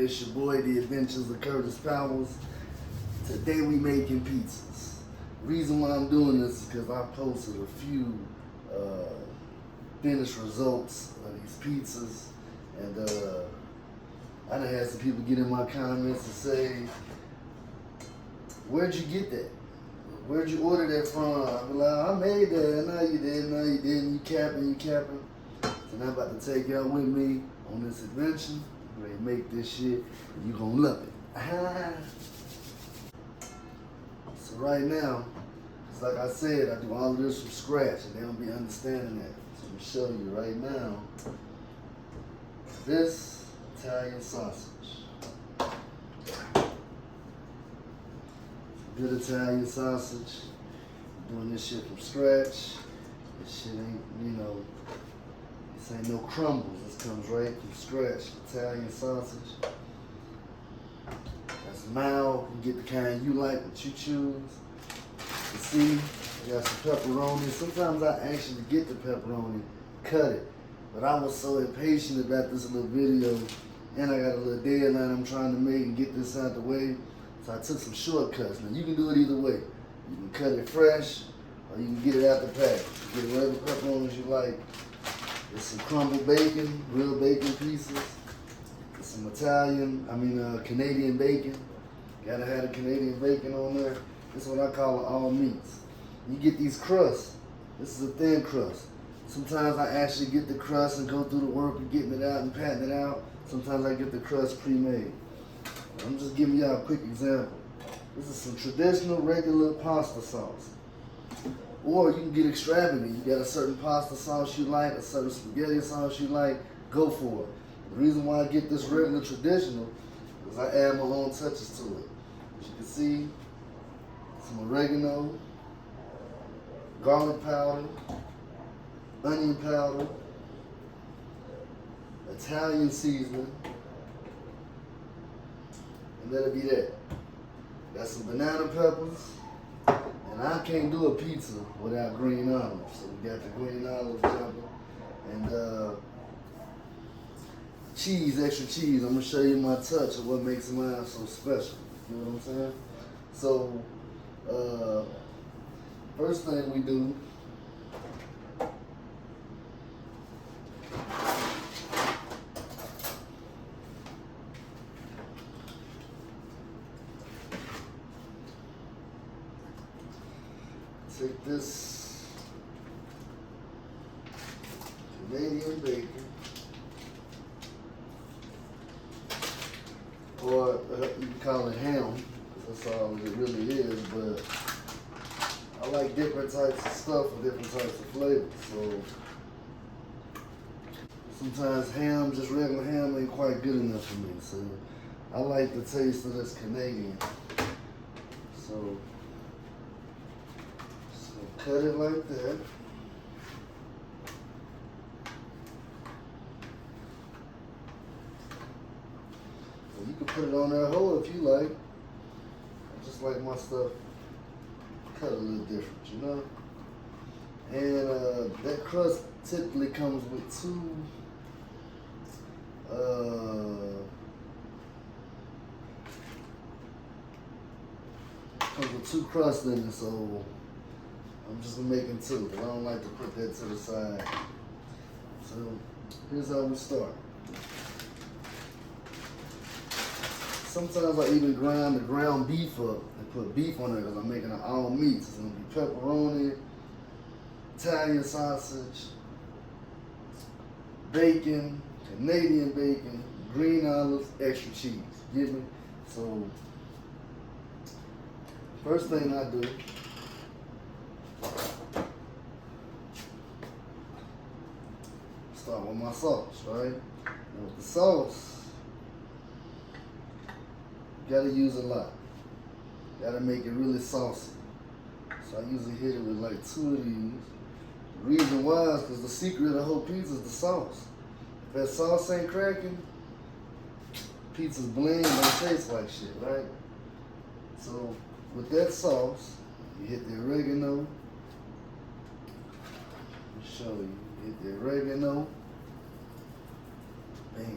It's your boy, The Adventures of Curtis Powers. Today we making pizzas. Reason why I'm doing this is because I posted a few finished results of these pizzas, and I done had some people get in my comments and say, "Where'd you get that? Where'd you order that from?" I be like, "I made that." "No, you didn't. No, you didn't. You capping." So now I'm about to take y'all with me on this adventure. I'm ready to make this shit, and you gonna love it. So right now, it's like I said, I do all of this from scratch, and they don't be understanding that. So I'm gonna show you right now. This Italian sausage. Good Italian sausage. Doing this shit from scratch. This shit ain't, this ain't no crumbles. This comes right from scratch. Italian sausage. That's mild. You get the kind you like, what you choose. You see, I got some pepperoni. Sometimes I actually get the pepperoni, cut it. But I was so impatient about this little video, and I got a little deadline I'm trying to make and get this out the way. So I took some shortcuts. Now you can do it either way. You can cut it fresh, or you can get it out the pack. You get whatever pepperonis you like. There's some crumbled bacon, real bacon pieces. There's some Canadian bacon. Gotta have the Canadian bacon on there. This is what I call all meats. You get these crusts. This is a thin crust. Sometimes I actually get the crust and go through the work of getting it out and patting it out. Sometimes I get the crust pre-made. I'm just giving y'all a quick example. This is some traditional regular pasta sauce. Or you can get extravagant. You got a certain pasta sauce you like, a certain spaghetti sauce you like, go for it. The reason why I get this regular traditional is I add my own touches to it. As you can see, some oregano, garlic powder, onion powder, Italian seasoning, and that'll be that. Got some banana peppers, and I can't do a pizza without green olives. So we got the green olives jumping, and cheese, extra cheese. I'm gonna show you my touch of what makes mine so special. You know what I'm saying? So, first thing we do, take this Canadian bacon, or you can call it ham, because that's all it really is, but I like different types of stuff with different types of flavors. So sometimes ham, just regular ham, ain't quite good enough for me. So I like the taste of this Canadian. So cut it like that. You can put it on there whole if you like. I just like my stuff cut a little different, you know? And that crust typically comes with two crusts in it, so I'm just making two, but I don't like to put that to the side. So here's how we start. Sometimes I even grind the ground beef up and put beef on there because I'm making an all meats. It's gonna be pepperoni, Italian sausage, bacon, Canadian bacon, green olives, extra cheese. Get me? So first thing I do, start with my sauce, right? And with the sauce, gotta use a lot. Gotta make it really saucy. So I usually hit it with like 2 of these. The reason why is because the secret of the whole pizza is the sauce. If that sauce ain't cracking, pizza's bland, don't taste like shit, right? So with that sauce, you hit the oregano. I'll show you. Hit the oregano. Bam.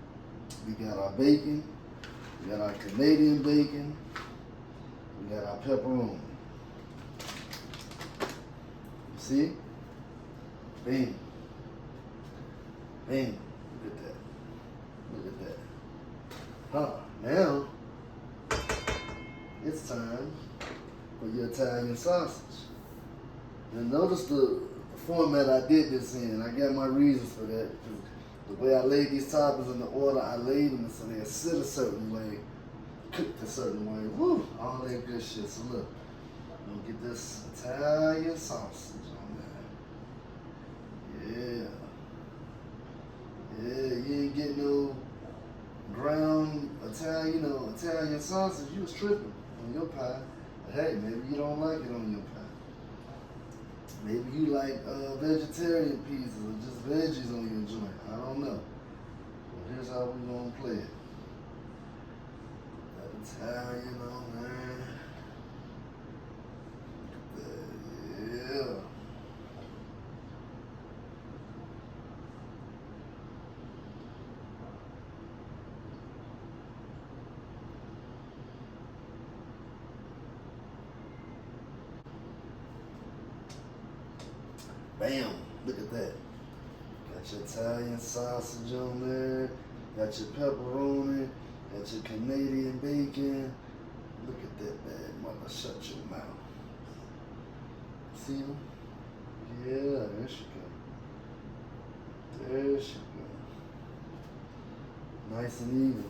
We got our bacon. We got our Canadian bacon. We got our pepperoni. See? Bam. Bam. Look at that. Look at that. Huh. Now, it's time for your Italian sausage. And notice the format I did this in. I got my reasons for that. The way I laid these toppings in the order I laid them, so they sit a certain way, cooked a certain way. Woo! All that good shit. So look, I'm gonna get this Italian sausage on there. Yeah. Yeah, you ain't getting no ground Italian sausage. You was tripping on your pie. But hey, maybe you don't like it on your pie. Maybe you like vegetarian pizzas or just veggies on your joint. I don't know. But here's how we're going to play it. That Italian on there. Yeah. Bam! Look at that. Got your Italian sausage on there. Got your pepperoni. Got your Canadian bacon. Look at that bad mother. Shut your mouth. See them? Yeah, there she go. There she go. Nice and even.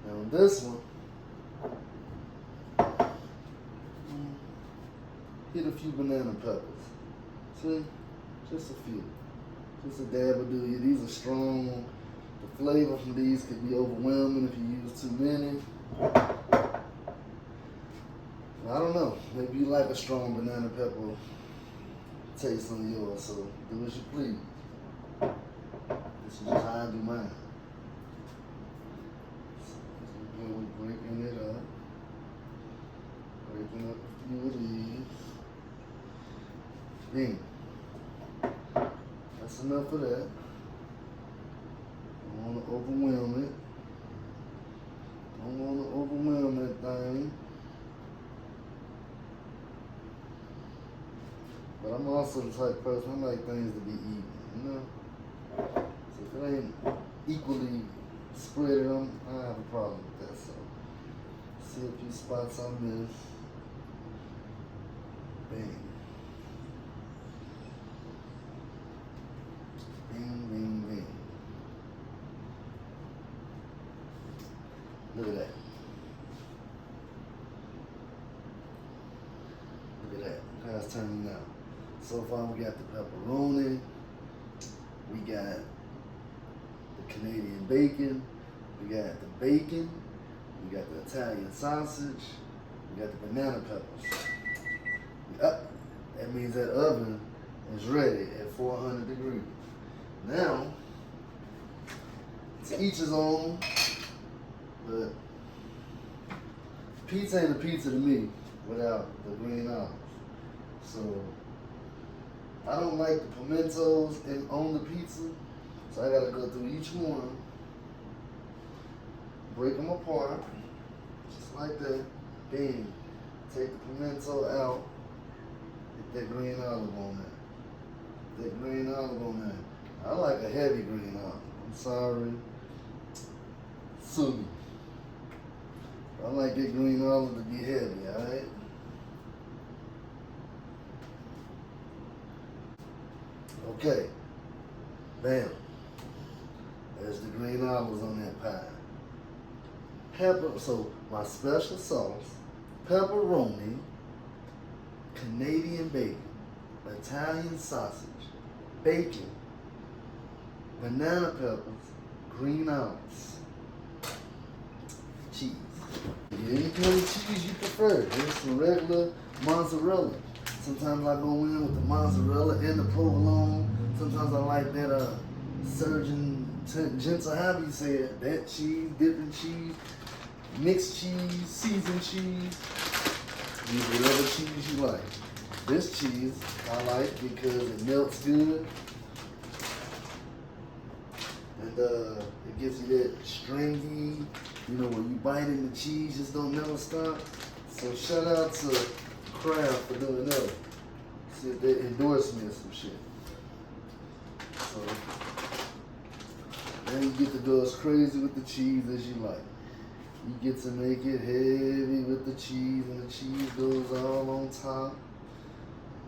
Now on this one, hit a few banana peppers. See? Just a few. Just a dab will do you. These are strong. The flavor from these could be overwhelming if you use too many. I don't know. Maybe you like a strong banana pepper taste on yours, so do as you please. This is just how I do mine. So we're breaking it up. Breaking up a few of these. Then, that's enough of that. Don't want to overwhelm it. Don't want to overwhelm that thing. But I'm also the type of person, I like things to be even, you know? So if it ain't equally spread them, I have a problem with that. So, see a few spots I miss. Bang. Bing, bing, bing. Look at that. Look at that. How it's turning out. So far we got the pepperoni. We got the Canadian bacon. We got the bacon. We got the Italian sausage. We got the banana peppers. That means that oven is ready at 400 degrees. Now, to each his own, but pizza ain't a pizza to me without the green olives. So, I don't like the pimentos on the pizza, so I gotta go through each one, break them apart, just like that, bam, take the pimento out, get that green olive on there, that green olive on there. I like a heavy green olive. I'm sorry. Sue me. I like that green olive to be heavy, alright? Okay. Bam. There's the green olives on that pie. Pepper, so my special sauce, pepperoni, Canadian bacon, Italian sausage, bacon, banana peppers, green olives, cheese. Any kind of cheese you prefer. There's some regular mozzarella. Sometimes I go in with the mozzarella and the provolone. Sometimes I like that surgeon gentle, however you say it, that cheese, dipping cheese, mixed cheese, seasoned cheese. Use whatever cheese you like. This cheese I like because it melts good. And it gives you that stringy, you know, when you bite in the cheese just don't never stop. So shout out to Kraft for doing that. See if they endorse me or some shit. So then you get to go as crazy with the cheese as you like. You get to make it heavy with the cheese, and the cheese goes all on top.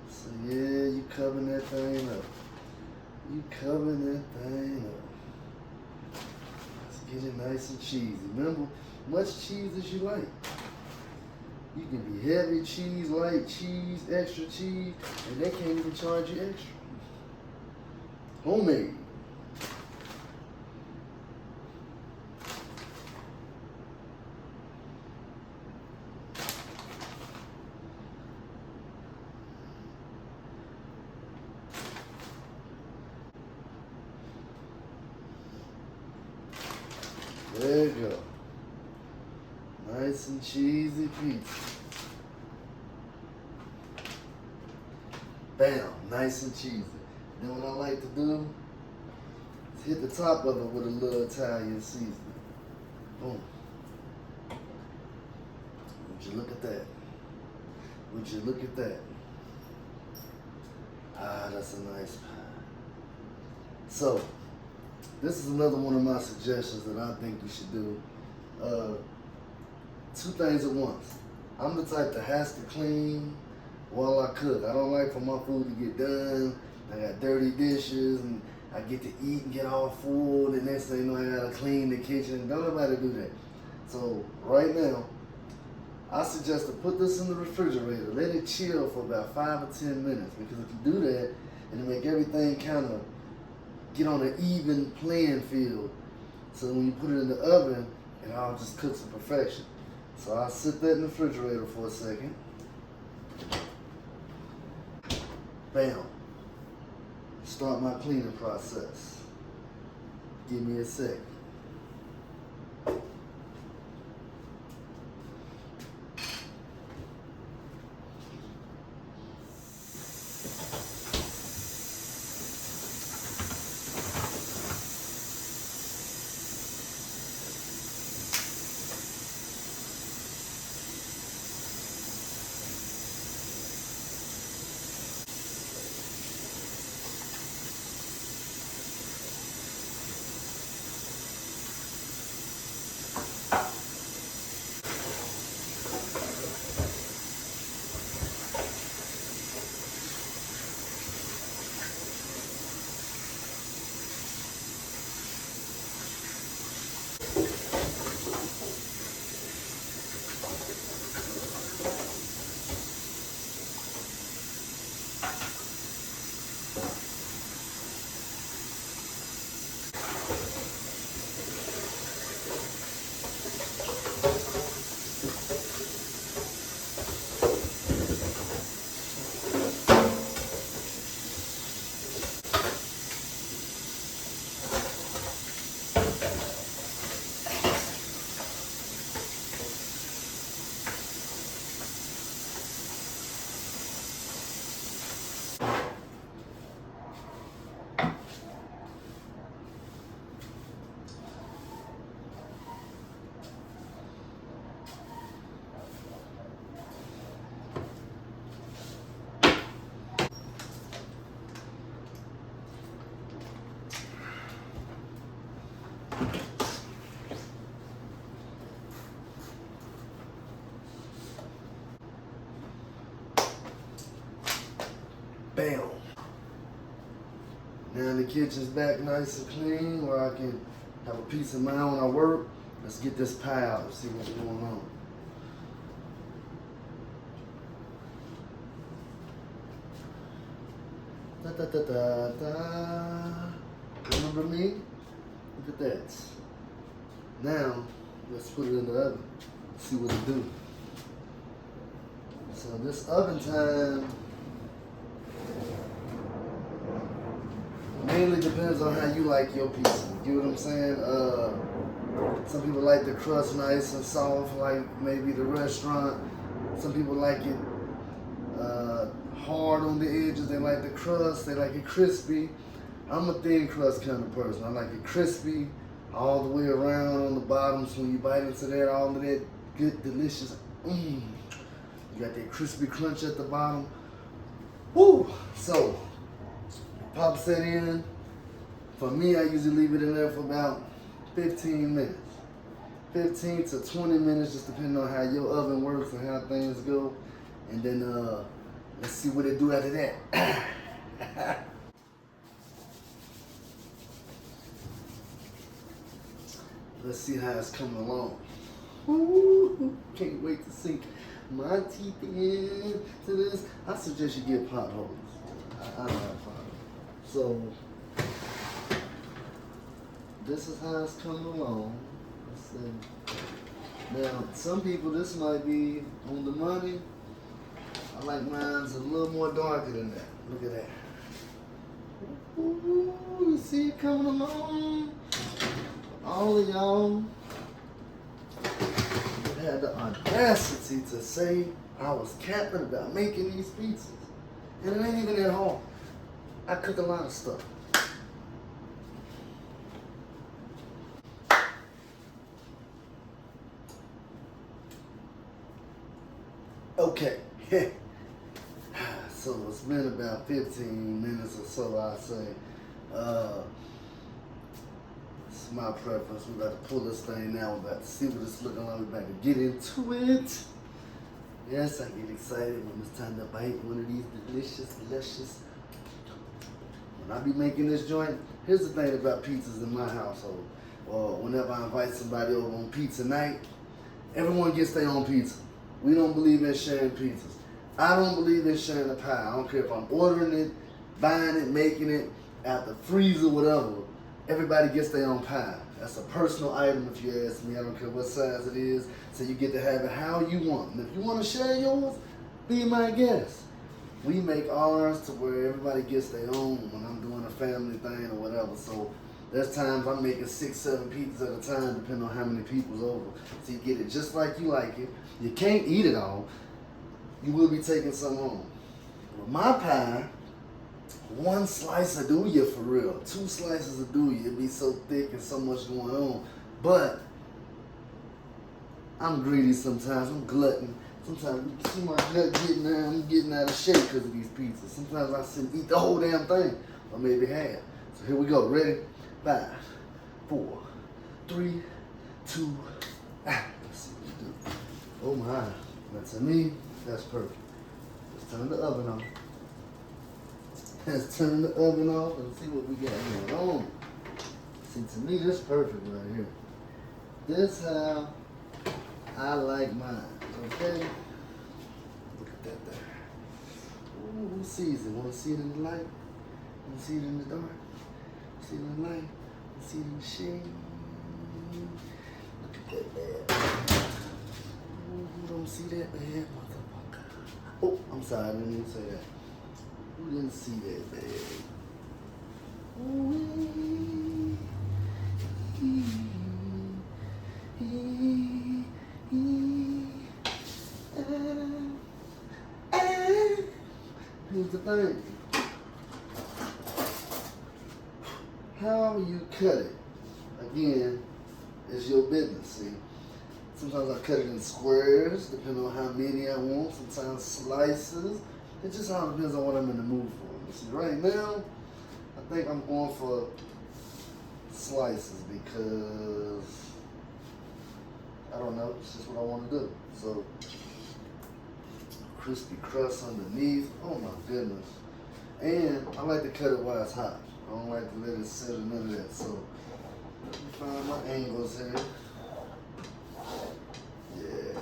So yeah, you covering that thing up. You covering that thing up. Let's get it nice and cheesy. Remember, much cheese as you like. You can be heavy cheese, light cheese, extra cheese, and they can't even charge you extra. Homemade. There you go. Nice and cheesy pizza. Bam, nice and cheesy. Then what I like to do is hit the top of it with a little Italian seasoning. Boom. Would you look at that? Would you look at that? Ah, that's a nice pie. So, this is another one of my suggestions that I think you should do. Two things at once. I'm the type that has to clean while I cook. I don't like for my food to get done. I got dirty dishes and I get to eat and get all full. The next thing you know, I gotta clean the kitchen. Don't nobody do that. So right now, I suggest to put this in the refrigerator. Let it chill for about 5 or 10 minutes. Because if you do that, it'll make everything kind of get on an even playing field. So when you put it in the oven, it all just cooks to perfection. So I'll sit that in the refrigerator for a second. Bam. Start my cleaning process. Give me a second. Bam. Now the kitchen's back nice and clean where I can have a peace of mind when I work. Let's get this pie out and see what's going on. Da da da da da. Remember me? Look at that. Now, let's put it in the oven. See what it do. So this oven time mainly depends on how you like your pizza. You know what I'm saying? Some people like the crust nice and soft, like maybe the restaurant. Some people like it hard on the edges. They like the crust. They like it crispy. I'm a thin crust kind of person. I like it crispy all the way around on the bottom. So when you bite into that, all of that good, delicious, you got that crispy crunch at the bottom. Woo! So, pops that in. For me, I usually leave it in there for about 15 minutes. 15 to 20 minutes, just depending on how your oven works and how things go. And then, let's see what it do after that. Let's see how it's coming along. Ooh, can't wait to sink my teeth into this. I suggest you get potholes. I like potholes. So, this is how it's coming along. Let's see. Now, some people, this might be on the money. I like mine's a little more darker than that. Look at that. Ooh, you see it coming along? All of y'all had the audacity to say I was capping about making these pizzas. And it ain't even that hard. I cook a lot of stuff. Okay. So it's been about 15 minutes or so, I say. It's my preference. We're about to pull this thing now. We're about to see what it's looking like. We're about to get into it. Yes, I get excited when it's time to bite one of these delicious, luscious. When I be making this joint, here's the thing about pizzas in my household. Whenever I invite somebody over on pizza night, everyone gets their own pizza. We don't believe in sharing pizzas. I don't believe in sharing a pie. I don't care if I'm ordering it, buying it, making it, out the freezer, whatever. Everybody gets their own pie. That's a personal item if you ask me. I don't care what size it is. So you get to have it how you want. And if you want to share yours, be my guest. We make ours to where everybody gets their own when I'm doing a family thing or whatever. So there's times I'm making 6, 7 pizzas at a time depending on how many people's over. So you get it just like you like it. You can't eat it all. You will be taking some home. With my pie, 1 slice will do you for real. 2 slices will do you. It be so thick and so much going on. But I'm greedy sometimes. I'm glutton. Sometimes you can see my gut getting there. I'm getting out of shape because of these pizzas. Sometimes I sit and eat the whole damn thing, or maybe half. So here we go. Ready? 5, 4, 3, 2. Let's see what we do. Oh my! Now to me, that's perfect. Let's turn the oven on. Let's turn the oven off and see what we got going on. See, to me, this is perfect right here. This how I like mine, okay? Look at that there. Ooh, who sees it? Want to see it in the light? Want to see it in the dark? See it in the light? See it in the shade? Look at that there. Ooh, who don't see that bad motherfucker? Oh, I'm sorry, I didn't even say that. Who didn't see that bad? Here's the thing. How you cut it, again, is your business, see? Sometimes I cut it in squares, depending on how many I want. Sometimes slices. It just all depends on what I'm in the mood for. See, right now, I think I'm going for slices because, I don't know, it's just what I want to do. So, crispy crust underneath, oh my goodness. And I like to cut it while it's hot. I don't like to let it sit or none of that. So, let me find my angles here. Yeah.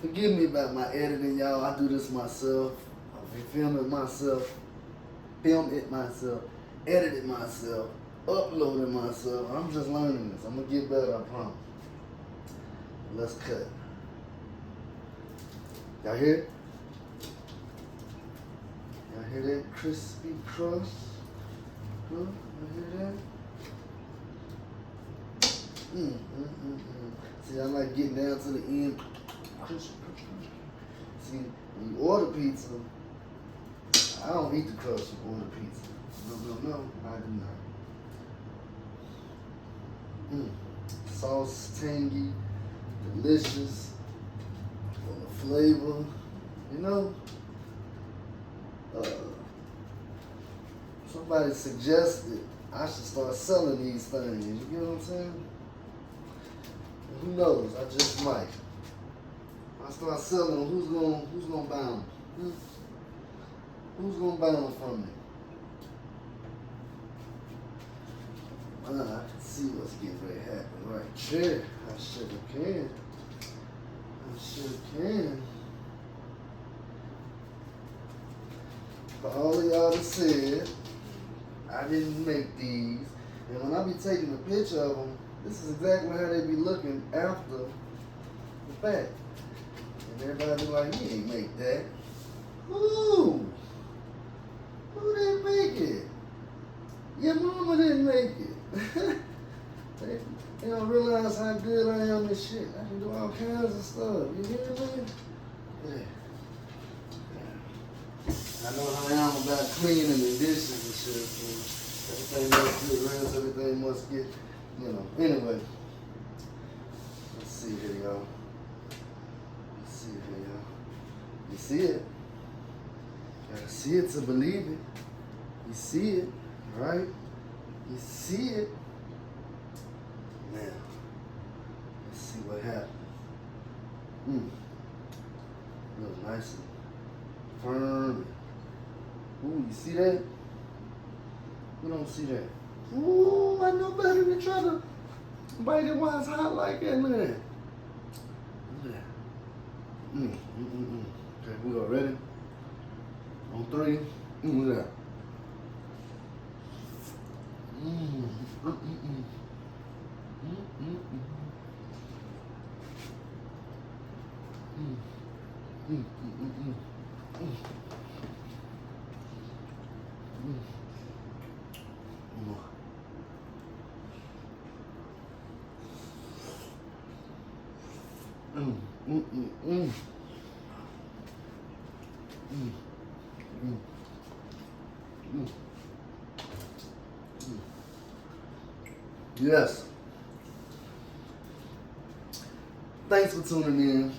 Forgive me about my editing, y'all. I do this myself. I film it myself, edit it myself, upload it myself. I'm just learning this. I'm gonna get better, I promise. Let's cut. Y'all hear it? Y'all hear that crispy crust? Huh? You hear that? See, I like getting down to the end. See, when you order pizza, I don't eat the crust when you order pizza. No. No, I do not. Sauce, tangy, delicious, full of flavor. You know, somebody suggested I should start selling these things. You get what I'm saying? Who knows? I just might. If I start selling them, who's gonna buy them? Who's gonna buy them from me? I can see what's getting ready to happen right there. I sure can. I sure can. For all of y'all that said I didn't make these, and when I be taking a picture of them, this is exactly how they be looking after the fact. And everybody be like, you ain't make that. Who? Who didn't make it? Your mama didn't make it. they don't realize how good I am and shit. I can do all kinds of stuff. You hear me? Yeah. I know how I am about cleaning and dishes and shit. So everything must get rinsed, everything must get, you know. Anyway, let's see here, y'all. Let's see here, y'all. You see it? Gotta see it to believe it. You see it, right? You see it. Now, let's see what happens. Looks nice and firm. Ooh, you see that? We don't see that. Ooh, I know better than try to bite it while it's hot like that. Look at that. Look at that. Okay, we are ready. On 3. Look at that. Yes. Thanks for tuning in.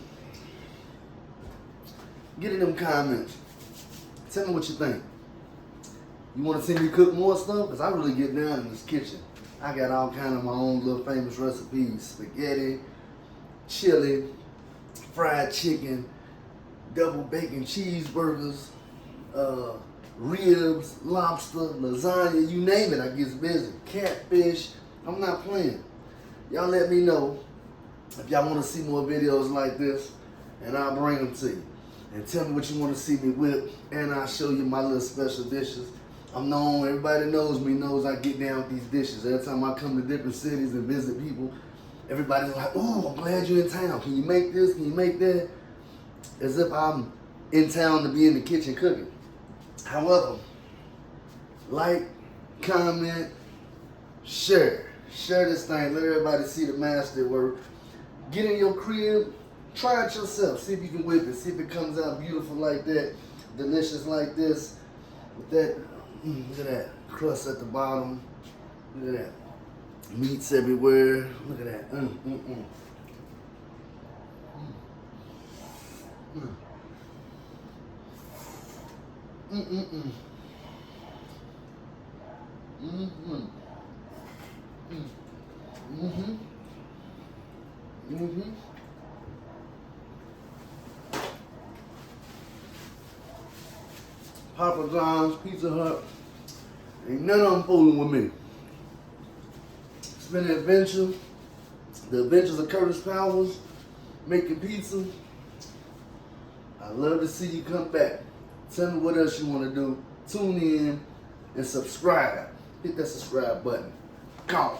Get in them comments. Tell me what you think. You want to see me cook more stuff? Because I really get down in this kitchen. I got all kind of my own little famous recipes. Spaghetti, chili, fried chicken, double bacon cheeseburgers, ribs, lobster, lasagna, you name it, I get busy. Catfish, I'm not playing. Y'all let me know if y'all want to see more videos like this, and I'll bring them to you. And tell me what you want to see me with, and I'll show you my little special dishes. I'm known, everybody knows me, knows I get down with these dishes. Every time I come to different cities and visit people, everybody's like, "Ooh, I'm glad you're in town. Can you make this? Can you make that?" As if I'm in town to be in the kitchen cooking. However, like, comment, share. Share this thing. Let everybody see the master work. Get in your crib. Try it yourself. See if you can whip it. See if it comes out beautiful like that. Delicious like this. With that, look at that crust at the bottom. Look at that. Meats everywhere. Look at that. Papa John's, Pizza Hut, ain't none of them fooling with me. It's been an adventure. The Adventures of Curtis Powers, making pizza. I love to see you come back. Tell me what else you want to do. Tune in and subscribe. Hit that subscribe button. Come on.